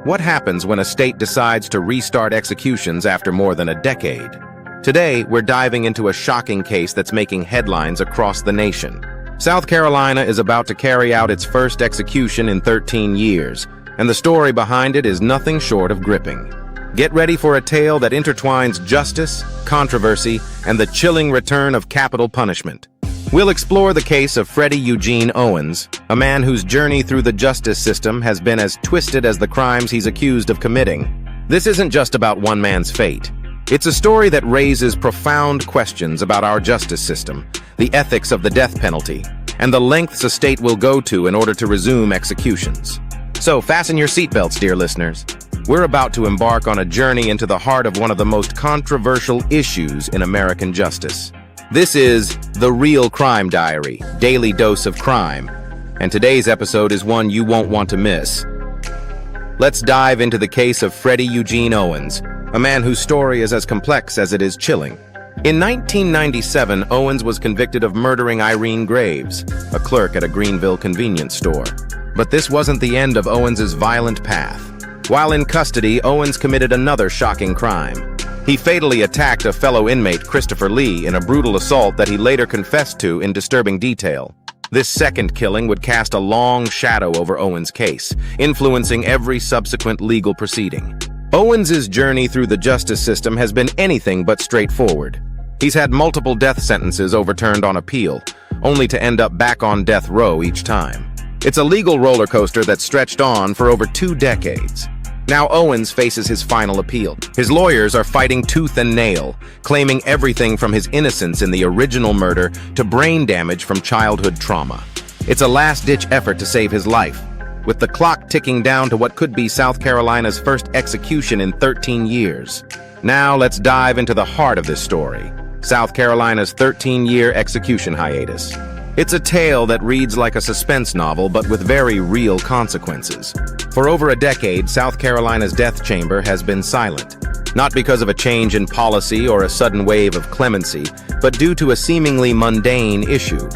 What happens when a state decides to restart executions after more than a decade? Today, we're diving into a shocking case that's making headlines across the nation. South Carolina is about to carry out its first execution in 13 years, and the story behind it is nothing short of gripping. Get ready for a tale that intertwines justice, controversy, and the chilling return of capital punishment. We'll explore the case of Freddy Eugene Owens, a man whose journey through the justice system has been as twisted as the crimes he's accused of committing. This isn't just about one man's fate. It's a story that raises profound questions about our justice system, the ethics of the death penalty, and the lengths a state will go to in order to resume executions. So fasten your seatbelts, dear listeners. We're about to embark on a journey into the heart of one of the most controversial issues in American justice. This is The Real Crime Diary, Daily Dose of Crime, and today's episode is one you won't want to miss. Let's dive into the case of Freddy Eugene Owens, a man whose story is as complex as it is chilling. In 1997, Owens was convicted of murdering Irene Graves, a clerk at a Greenville convenience store. But this wasn't the end of Owens's violent path. While in custody, Owens committed another shocking crime. He fatally attacked a fellow inmate, Christopher Lee, in a brutal assault that he later confessed to in disturbing detail. This second killing would cast a long shadow over Owens' case, influencing every subsequent legal proceeding. Owens' journey through the justice system has been anything but straightforward. He's had multiple death sentences overturned on appeal, only to end up back on death row each time. It's a legal roller coaster that's stretched on for over 2 decades. Now Owens faces his final appeal. His lawyers are fighting tooth and nail, claiming everything from his innocence in the original murder to brain damage from childhood trauma. It's a last-ditch effort to save his life, with the clock ticking down to what could be South Carolina's first execution in 13 years. Now let's dive into the heart of this story, South Carolina's 13-year execution hiatus. It's a tale that reads like a suspense novel, but with very real consequences. For over a decade, South Carolina's death chamber has been silent, not because of a change in policy or a sudden wave of clemency, but due to a seemingly mundane issue.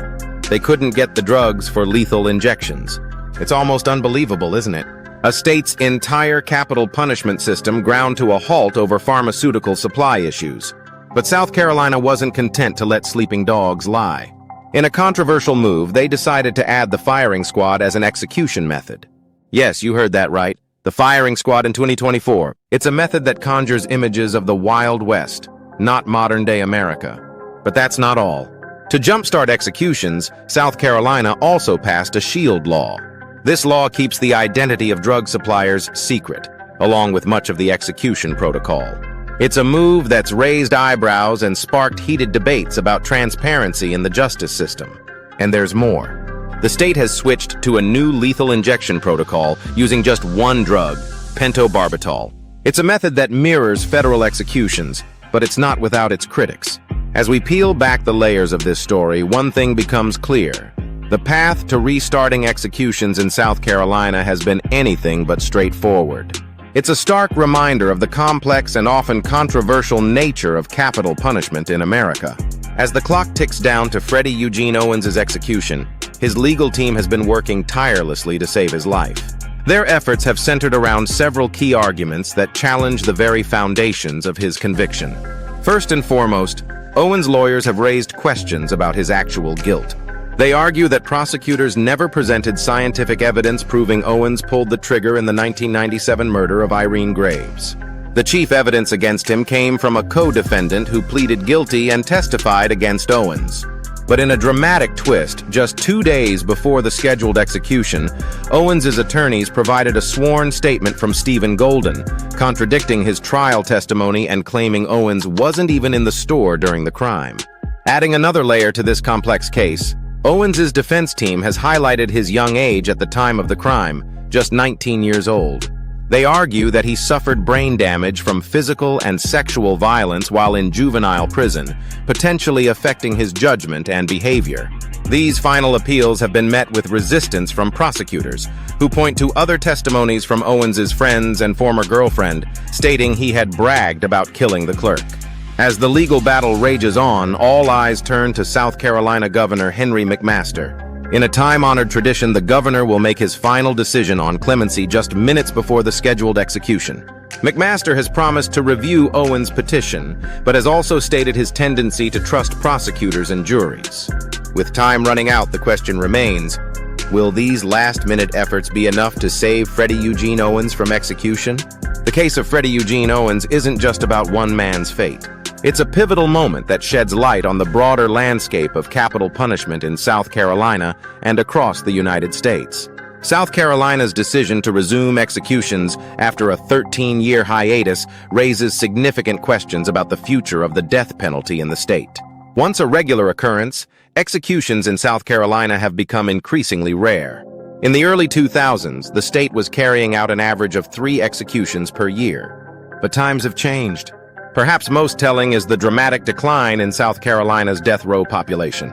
They couldn't get the drugs for lethal injections. It's almost unbelievable, isn't it? A state's entire capital punishment system ground to a halt over pharmaceutical supply issues. But South Carolina wasn't content to let sleeping dogs lie. In a controversial move, they decided to add the firing squad as an execution method. Yes, you heard that right. The firing squad in 2024. It's a method that conjures images of the Wild West, not modern-day America. But that's not all. To jumpstart executions, South Carolina also passed a shield law. This law keeps the identity of drug suppliers secret, along with much of the execution protocol. It's a move that's raised eyebrows and sparked heated debates about transparency in the justice system. And there's more. The state has switched to a new lethal injection protocol using just one drug, pentobarbital. It's a method that mirrors federal executions, but it's not without its critics. As we peel back the layers of this story, one thing becomes clear. The path to restarting executions in South Carolina has been anything but straightforward. It's a stark reminder of the complex and often controversial nature of capital punishment in America. As the clock ticks down to Freddy Eugene Owens' execution, his legal team has been working tirelessly to save his life. Their efforts have centered around several key arguments that challenge the very foundations of his conviction. First and foremost, Owens' lawyers have raised questions about his actual guilt. They argue that prosecutors never presented scientific evidence proving Owens pulled the trigger in the 1997 murder of Irene Graves. The chief evidence against him came from a co-defendant who pleaded guilty and testified against Owens. But in a dramatic twist, just 2 days before the scheduled execution, Owens' attorneys provided a sworn statement from Stephen Golden, contradicting his trial testimony and claiming Owens wasn't even in the store during the crime. Adding another layer to this complex case, Owens' defense team has highlighted his young age at the time of the crime, just 19 years old. They argue that he suffered brain damage from physical and sexual violence while in juvenile prison, potentially affecting his judgment and behavior. These final appeals have been met with resistance from prosecutors, who point to other testimonies from Owens' friends and former girlfriend, stating he had bragged about killing the clerk. As the legal battle rages on, all eyes turn to South Carolina Governor Henry McMaster. In a time-honored tradition, the governor will make his final decision on clemency just minutes before the scheduled execution. McMaster has promised to review Owens' petition, but has also stated his tendency to trust prosecutors and juries. With time running out, the question remains, will these last-minute efforts be enough to save Freddy Eugene Owens from execution? The case of Freddy Eugene Owens isn't just about one man's fate. It's a pivotal moment that sheds light on the broader landscape of capital punishment in South Carolina and across the United States. South Carolina's decision to resume executions after a 13-year hiatus raises significant questions about the future of the death penalty in the state. Once a regular occurrence, executions in South Carolina have become increasingly rare. In the early 2000s, the state was carrying out an average of 3 executions per year. But times have changed. Perhaps most telling is the dramatic decline in South Carolina's death row population.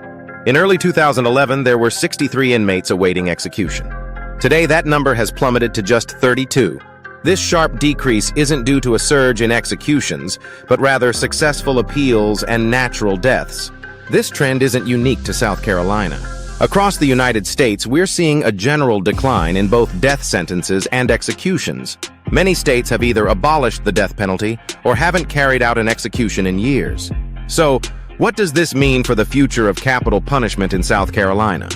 In early 2011, there were 63 inmates awaiting execution. Today, that number has plummeted to just 32. This sharp decrease isn't due to a surge in executions, but rather successful appeals and natural deaths. This trend isn't unique to South Carolina. Across the United States, we're seeing a general decline in both death sentences and executions. Many states have either abolished the death penalty or haven't carried out an execution in years. So, what does this mean for the future of capital punishment in South Carolina?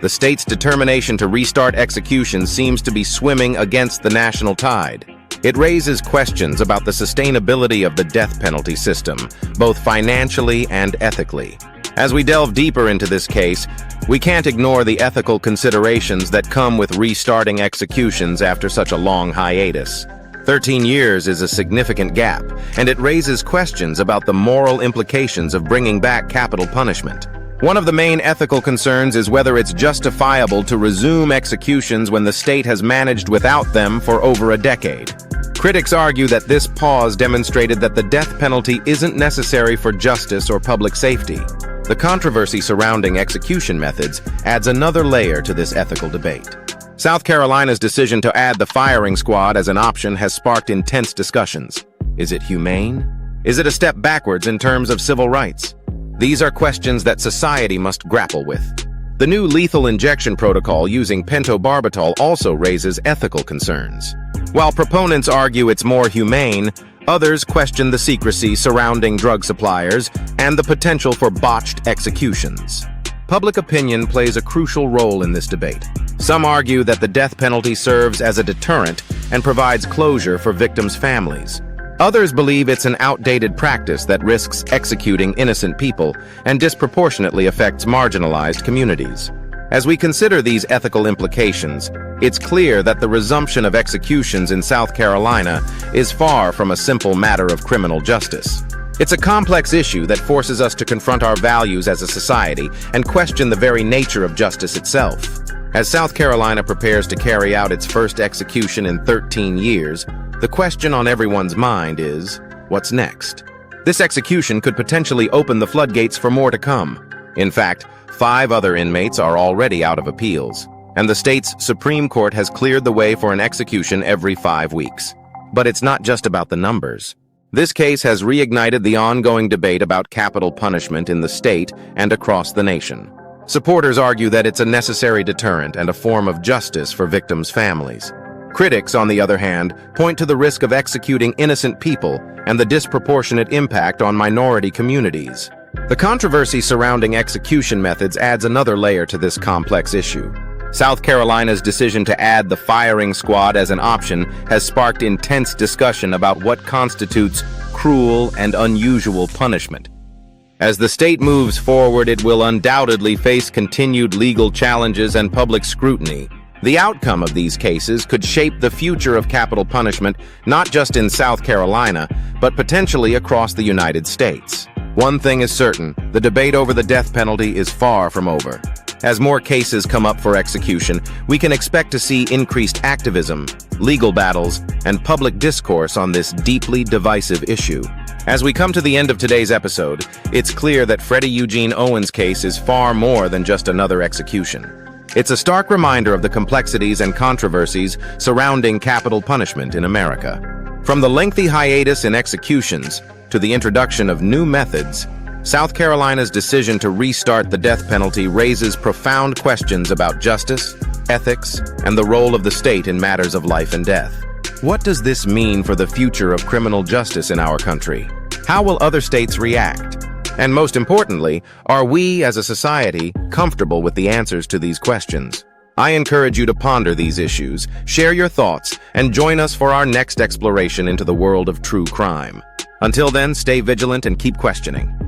The state's determination to restart executions seems to be swimming against the national tide. It raises questions about the sustainability of the death penalty system, both financially and ethically. As we delve deeper into this case, we can't ignore the ethical considerations that come with restarting executions after such a long hiatus. 13 years is a significant gap, and it raises questions about the moral implications of bringing back capital punishment. One of the main ethical concerns is whether it's justifiable to resume executions when the state has managed without them for over a decade. Critics argue that this pause demonstrated that the death penalty isn't necessary for justice or public safety. The controversy surrounding execution methods adds another layer to this ethical debate. South Carolina's decision to add the firing squad as an option has sparked intense discussions. Is it humane? Is it a step backwards in terms of civil rights? These are questions that society must grapple with. The new lethal injection protocol using pentobarbital also raises ethical concerns. While proponents argue it's more humane, others question the secrecy surrounding drug suppliers and the potential for botched executions. Public opinion plays a crucial role in this debate. Some argue that the death penalty serves as a deterrent and provides closure for victims' families. Others believe it's an outdated practice that risks executing innocent people and disproportionately affects marginalized communities. As we consider these ethical implications, it's clear that the resumption of executions in South Carolina is far from a simple matter of criminal justice. It's a complex issue that forces us to confront our values as a society and question the very nature of justice itself. As South Carolina prepares to carry out its first execution in 13 years, the question on everyone's mind is, what's next? This execution could potentially open the floodgates for more to come. In fact, 5 other inmates are already out of appeals, and the state's Supreme Court has cleared the way for an execution every 5 weeks. But it's not just about the numbers. This case has reignited the ongoing debate about capital punishment in the state and across the nation. Supporters argue that it's a necessary deterrent and a form of justice for victims' families. Critics, on the other hand, point to the risk of executing innocent people and the disproportionate impact on minority communities. The controversy surrounding execution methods adds another layer to this complex issue. South Carolina's decision to add the firing squad as an option has sparked intense discussion about what constitutes cruel and unusual punishment. As the state moves forward, it will undoubtedly face continued legal challenges and public scrutiny. The outcome of these cases could shape the future of capital punishment not just in South Carolina, but potentially across the United States. One thing is certain, the debate over the death penalty is far from over. As more cases come up for execution, we can expect to see increased activism, legal battles, and public discourse on this deeply divisive issue. As we come to the end of today's episode, it's clear that Freddy Eugene Owens' case is far more than just another execution. It's a stark reminder of the complexities and controversies surrounding capital punishment in America. From the lengthy hiatus in executions to the introduction of new methods, South Carolina's decision to restart the death penalty raises profound questions about justice, ethics, and the role of the state in matters of life and death. What does this mean for the future of criminal justice in our country? How will other states react? And most importantly, are we as a society comfortable with the answers to these questions? I encourage you to ponder these issues, share your thoughts, and join us for our next exploration into the world of true crime. Until then, stay vigilant and keep questioning.